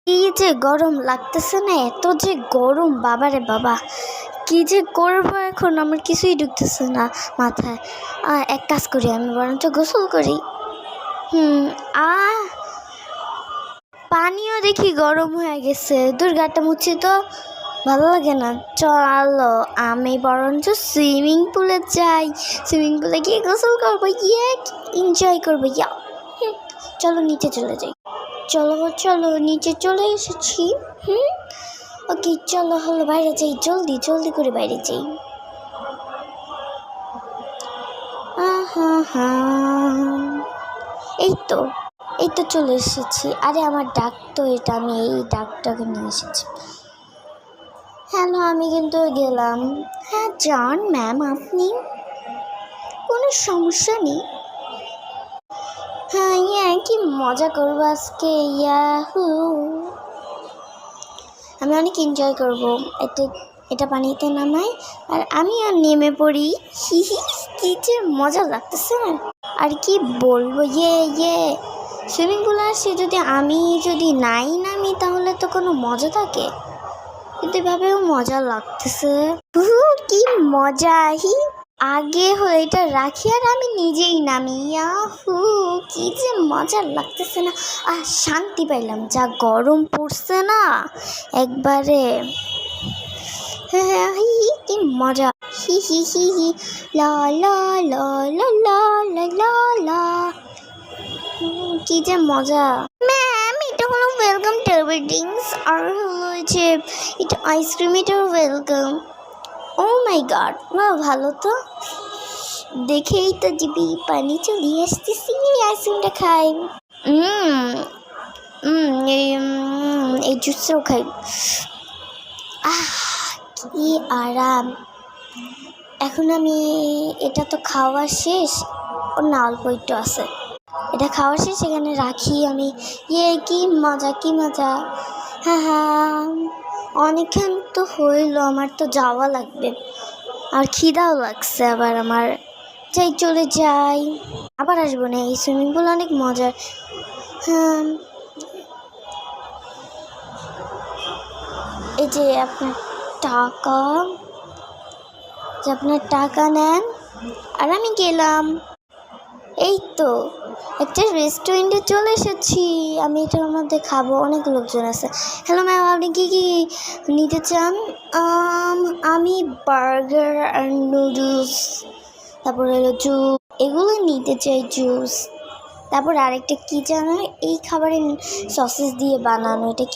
এই যে গরম লাগতেছে না, এত যে গরম, বাবারে বাবা, কি যে করবো এখন, আমার কিছুই ঢুকতেছে না মাথায়। এক কাজ করি, আমি বরঞ্চ গোসল করি। আ পানিও দেখি গরম হয়ে গেছে, গাটা মুছি তো, ভালো লাগে না। চলো আমি বরঞ্চ সুইমিং পুলে যাই, সুইমিং পুলে গিয়ে গোসল করবো, এনজয় করবো। চলো নিচে চলে যাই। চলো নিচে চলে এসেছি। ওকে চলো, হলো বাইরে যাই, জলদি জলদি করে বাইরে যাই। এই তো চলে এসেছি। আরে আমার ডাক তো এটা, আমি এই ডাকটাকে নিয়ে এসেছি। হ্যালো, আমি কিন্তু গেলাম। হ্যাঁ যান ম্যাম, আপনি? কোনো সমস্যা নেই। হ্যাঁ কি মজা করবো আজকে, ইয়াহু! আমি অনেক এনজয় করবো। এটা পানিতে নামাই আর আমিও নেমে পড়ি। কি যে মজা লাগতেছে না, আর কি বলবো। সুইমিং পুলে আসছি, আমি যদি নাই নামি তাহলে তো কোনো মজা থাকে, কিন্তু এভাবেও মজা লাগতেছে। কি মজা! আগে এটা রাখি আর আমি নিজেই নামি। কি যে মজা লাগতেছে না, শান্তি পাইলাম। যা গরম পড়ছে না একবারে। কি মজা! হি লা লা লা লা লা লা লা লা। কি যে মজা। ম্যাম, এটা হলো ওয়েলকাম টেবিল ড্রিঙ্কস, আর হলো যে এটা আইসক্রিম, এটা ওয়েলকাম। ও মাই গড, ভালো তো, দেখেই তো জিবি পানি চলে আসতেছি। আইসক্রিমটা খাই। এই জুসটাও খাই। কি আরাম। এখন আমি এটা তো খাওয়া শেষ, না অল্প একটু আছে, এটা খাওয়া শেষ, এখানে রাখি আমি। কি মজা, কি মজা। অনেকক্ষণ তো হইলো, আমার তো যাওয়া লাগবে, আর খিদাও লাগছে আবার আমার। চলে যাই, আবার আসবো না। এই সুইমিং পুল অনেক মজার। এই যে আপনার টাকা নেন, আর আমি গেলাম। এই তো একটা রেস্টুরেন্টে চলে এসেছি, আমি এটার মধ্যে খাবো, অনেক লোকজন আছে। হ্যালো ম্যাম, আপনি কি নিতে চান? আমি বার্গার আর নুডলস, তারপরে জুস, এগুলো নিতে চাই, জুস। তারপর আরেকটা কি জানো, এই খাবারের সসেস দিয়ে বানানো, এটা